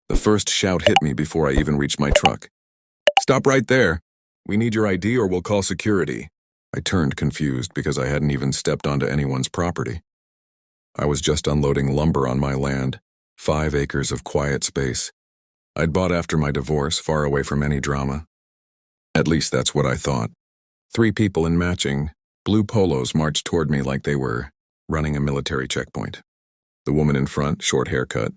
The first shout hit me before I even reached my truck. "Stop right there! We need your ID or we'll call security." I turned confused because I hadn't even stepped onto anyone's property. I was just unloading lumber on my land, 5 acres of quiet space. I'd bought after my divorce, far away from any drama. At least that's what I thought. 3 people in matching blue polos marched toward me like they were running a military checkpoint. The woman in front, short haircut,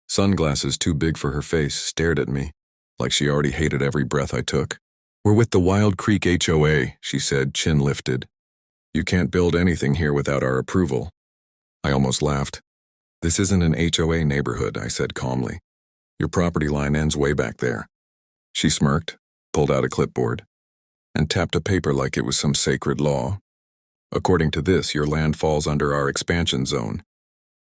sunglasses too big for her face, stared at me like she already hated every breath I took. "We're with the Wild Creek HOA, she said, chin lifted. "You can't build anything here without our approval." I almost laughed. "This isn't an HOA neighborhood," I said calmly. "Your property line ends way back there." She smirked, pulled out a clipboard, and tapped a paper like it was some sacred law. "According to this, your land falls under our expansion zone.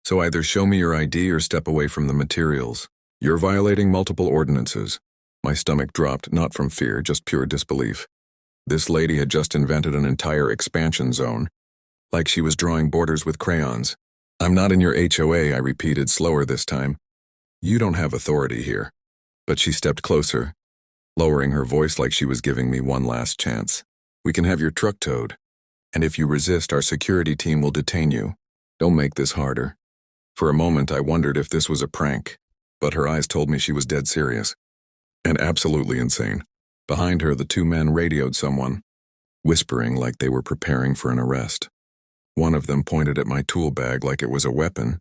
So either show me your ID or step away from the materials. You're violating multiple ordinances." My stomach dropped, not from fear, just pure disbelief. This lady had just invented an entire expansion zone, like she was drawing borders with crayons. "I'm not in your HOA," I repeated, slower this time. "You don't have authority here." But she stepped closer, lowering her voice like she was giving me one last chance. "We can have your truck towed. And if you resist, our security team will detain you. Don't make this harder." For a moment, I wondered if this was a prank, but her eyes told me she was dead serious. And absolutely insane. Behind her, the 2 men radioed someone, whispering like they were preparing for an arrest. One of them pointed at my tool bag like it was a weapon.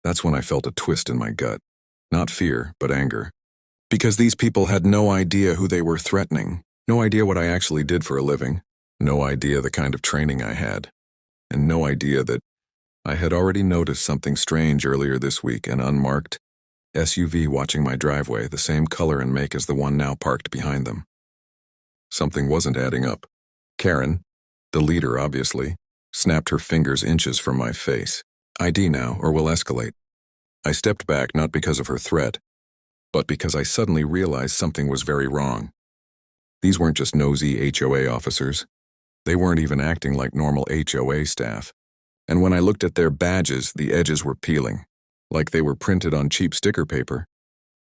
That's when I felt a twist in my gut. Not fear, but anger. Because these people had no idea who they were threatening, no idea what I actually did for a living, no idea the kind of training I had, and no idea that I had already noticed something strange earlier this week, an unmarked SUV watching my driveway, the same color and make as the one now parked behind them. Something wasn't adding up. Karen, the leader obviously, snapped her fingers inches from my face. "ID now, or we'll escalate." I stepped back not because of her threat, but because I suddenly realized something was very wrong. These weren't just nosy HOA officers. They weren't even acting like normal HOA staff. And when I looked at their badges, the edges were peeling, like they were printed on cheap sticker paper.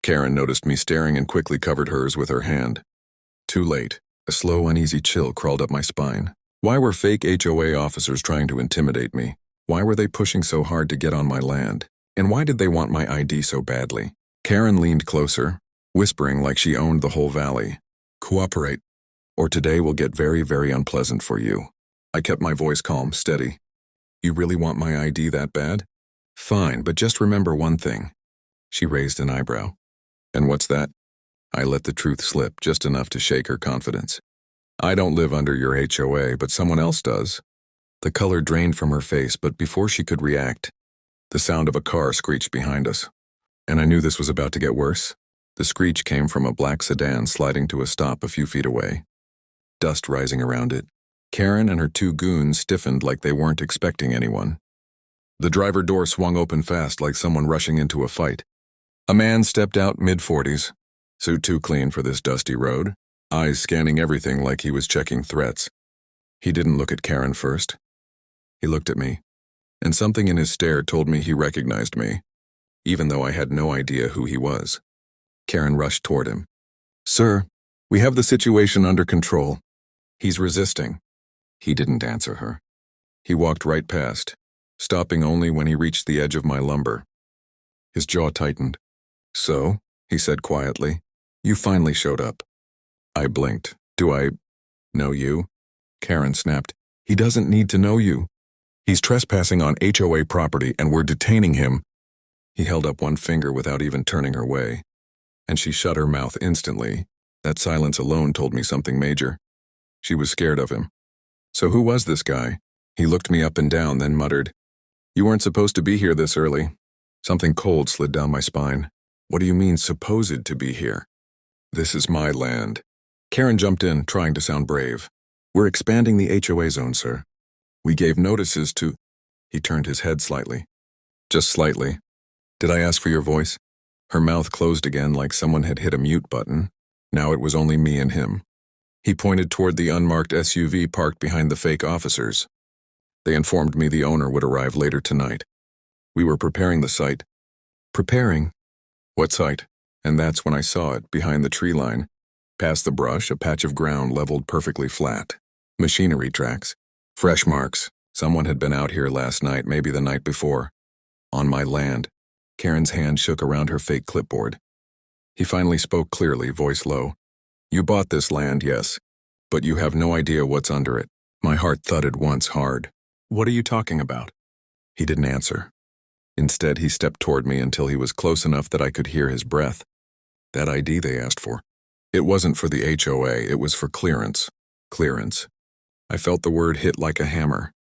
Karen noticed me staring and quickly covered hers with her hand. Too late. A slow, uneasy chill crawled up my spine. Why were fake HOA officers trying to intimidate me? Why were they pushing so hard to get on my land? And why did they want my ID so badly? Karen leaned closer, whispering like she owned the whole valley. "Cooperate, or today will get very, very unpleasant for you." I kept my voice calm, steady. "You really want my ID that bad? Fine, but just remember one thing." She raised an eyebrow. "And what's that?" I let the truth slip, just enough to shake her confidence. "I don't live under your HOA, but someone else does." The color drained from her face, but before she could react, the sound of a car screeched behind us. And I knew this was about to get worse. The screech came from a black sedan sliding to a stop a few feet away, dust rising around it. Karen and her 2 goons stiffened like they weren't expecting anyone. The driver door swung open fast like someone rushing into a fight. A man stepped out, mid-40s, suit too clean for this dusty road, eyes scanning everything like he was checking threats. He didn't look at Karen first. He looked at me, and something in his stare told me he recognized me, even though I had no idea who he was. Karen rushed toward him. "Sir, we have the situation under control. He's resisting." He didn't answer her. He walked right past, stopping only when he reached the edge of my lumber. His jaw tightened. "So," he said quietly, "you finally showed up." I blinked. "Do I know you?" Karen snapped. "He doesn't need to know you. He's trespassing on HOA property and we're detaining him." He held up one finger without even turning her way, and she shut her mouth instantly. That silence alone told me something major. She was scared of him. "So who was this guy?" He looked me up and down, then muttered, "You weren't supposed to be here this early." Something cold slid down my spine. "What do you mean, supposed to be here?" "This is my land." Karen jumped in, trying to sound brave. "We're expanding the HOA zone, sir. We gave notices to—" He turned his head slightly. "Just slightly. Did I ask for your voice?" Her mouth closed again like someone had hit a mute button. Now it was only me and him. He pointed toward the unmarked SUV parked behind the fake officers. They informed me the owner would arrive later tonight. We were preparing the site. "Preparing? What site?" And that's when I saw it, behind the tree line. Past the brush, a patch of ground leveled perfectly flat. Machinery tracks. Fresh marks. Someone had been out here last night, maybe the night before. On my land. Karen's hand shook around her fake clipboard. He finally spoke clearly, voice low. You bought this land, yes. But you have no idea what's under it. My heart thudded once hard. What are you talking about? He didn't answer. Instead, he stepped toward me until he was close enough that I could hear his breath. That ID they asked for. It wasn't for the HOA, it was for clearance. Clearance. I felt the word hit like a hammer.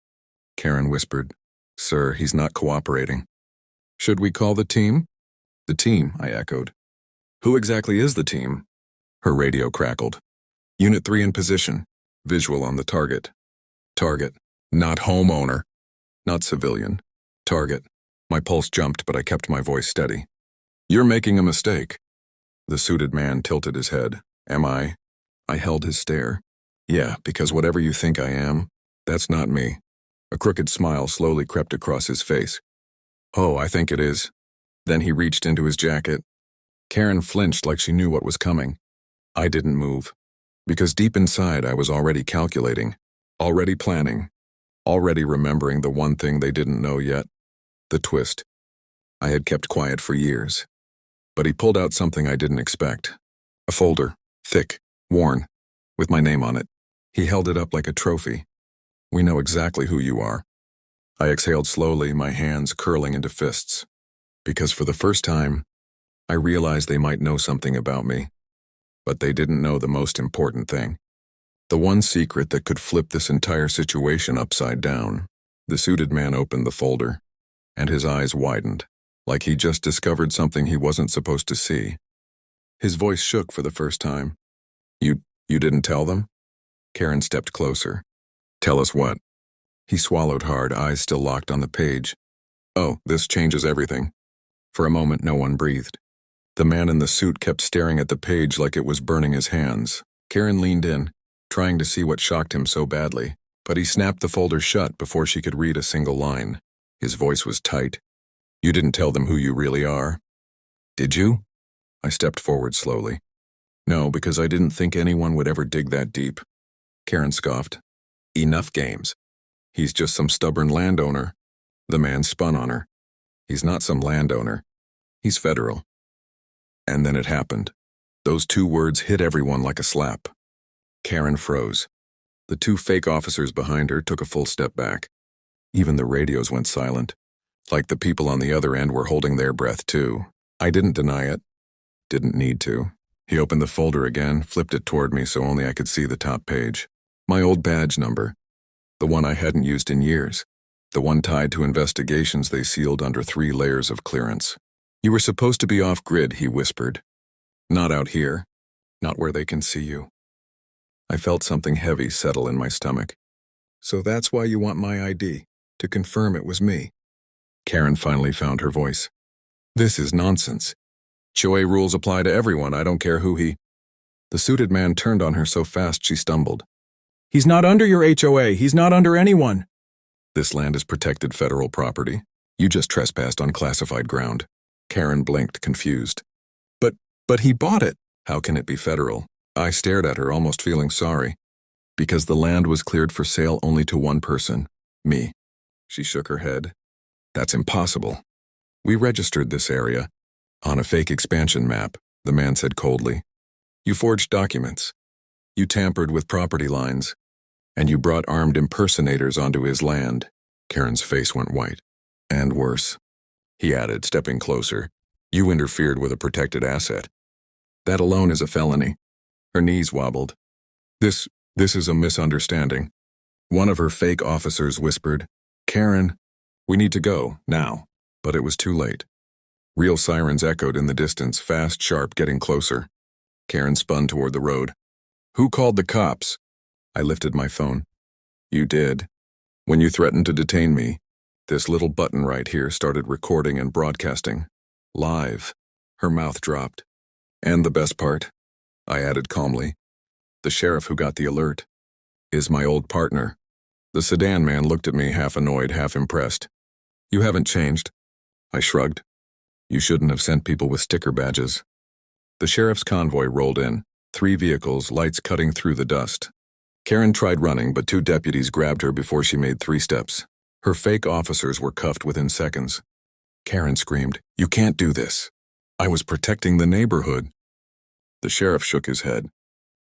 Karen whispered, Sir, he's not cooperating. Should we call the team? The team, I echoed. Who exactly is the team? Her radio crackled. Unit 3 in position. Visual on the target. Target. Not homeowner. Not civilian. Target. My pulse jumped, but I kept my voice steady. You're making a mistake. The suited man tilted his head. Am I? I held his stare. Yeah, because whatever you think I am, that's not me. A crooked smile slowly crept across his face. Oh, I think it is. Then he reached into his jacket. Karen flinched like she knew what was coming. I didn't move. Because deep inside I was already calculating, already planning, already remembering the one thing they didn't know yet. The twist. I had kept quiet for years. But he pulled out something I didn't expect. A folder, thick, worn, with my name on it. He held it up like a trophy. We know exactly who you are. I exhaled slowly, my hands curling into fists. Because for the first time, I realized they might know something about me. But they didn't know the most important thing. The one secret that could flip this entire situation upside down. The suited man opened the folder, and his eyes widened, like he just discovered something he wasn't supposed to see. His voice shook for the first time. You didn't tell them? Karen stepped closer. Tell us what? He swallowed hard, eyes still locked on the page. Oh, this changes everything. For a moment, no one breathed. The man in the suit kept staring at the page like it was burning his hands. Karen leaned in, trying to see what shocked him so badly, but he snapped the folder shut before she could read a single line. His voice was tight. You didn't tell them who you really are? Did you? I stepped forward slowly. No, because I didn't think anyone would ever dig that deep. Karen scoffed. Enough games. He's just some stubborn landowner. The man spun on her. He's not some landowner. He's federal. And then it happened. Those two words hit everyone like a slap. Karen froze. The two fake officers behind her took a full step back. Even the radios went silent, like the people on the other end were holding their breath too. I didn't deny it. Didn't need to. He opened the folder again, flipped it toward me so only I could see the top page. My old badge number. The one I hadn't used in years. The one tied to investigations they sealed under 3 layers of clearance. You were supposed to be off-grid, he whispered. Not out here. Not where they can see you. I felt something heavy settle in my stomach. So that's why you want my ID, to confirm it was me. Karen finally found her voice. This is nonsense. HOA rules apply to everyone, I don't care who he... The suited man turned on her so fast she stumbled. He's not under your HOA, he's not under anyone. This land is protected federal property. You just trespassed on classified ground. Karen blinked, confused. But he bought it. How can it be federal? I stared at her, almost feeling sorry. Because the land was cleared for sale only to one person. Me. She shook her head. That's impossible. We registered this area. On a fake expansion map, the man said coldly. You forged documents. You tampered with property lines. And you brought armed impersonators onto his land. Karen's face went white. And worse. He added, stepping closer. You interfered with a protected asset. That alone is a felony. Her knees wobbled. This is a misunderstanding. One of her fake officers whispered, Karen, we need to go, now. But it was too late. Real sirens echoed in the distance, fast, sharp, getting closer. Karen spun toward the road. Who called the cops? I lifted my phone. You did. When you threatened to detain me, this little button right here started recording and broadcasting. Live. Her mouth dropped. And the best part, I added calmly, the sheriff who got the alert is my old partner. The sedan man looked at me, half annoyed, half impressed. You haven't changed. I shrugged. You shouldn't have sent people with sticker badges. The sheriff's convoy rolled in, 3 vehicles, lights cutting through the dust. Karen tried running, but 2 deputies grabbed her before she made 3 steps. Her fake officers were cuffed within seconds. Karen screamed, "You can't do this. I was protecting the neighborhood." The sheriff shook his head.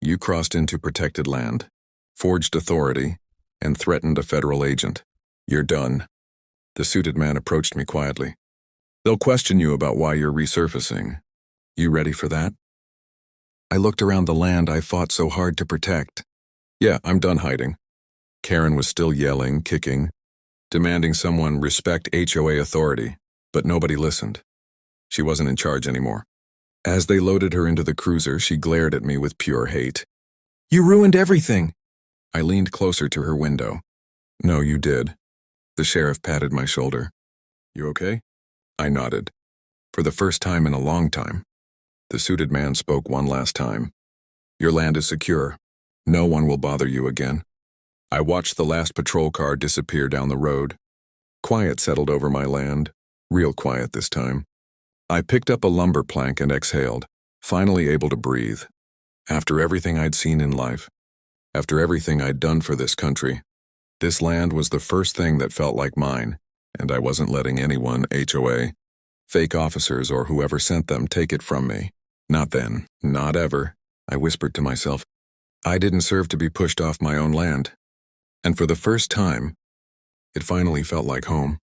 "You crossed into protected land, forged authority, and threatened a federal agent. You're done." The suited man approached me quietly. "They'll question you about why you're resurfacing. You ready for that?" I looked around the land I fought so hard to protect. "Yeah, I'm done hiding." Karen was still yelling, kicking, demanding someone respect HOA authority, but nobody listened. She wasn't in charge anymore. As they loaded her into the cruiser, she glared at me with pure hate. "You ruined everything." I leaned closer to her window. "No, you did." The sheriff patted my shoulder. "You okay?" I nodded. For the first time in a long time. The suited man spoke one last time. "Your land is secure. No one will bother you again." I watched the last patrol car disappear down the road. Quiet settled over my land, real quiet this time. I picked up a lumber plank and exhaled, finally able to breathe. After everything I'd seen in life, after everything I'd done for this country, this land was the first thing that felt like mine, and I wasn't letting anyone, HOA, fake officers or whoever sent them, take it from me. Not then, not ever, I whispered to myself. I didn't serve to be pushed off my own land. And for the first time, it finally felt like home.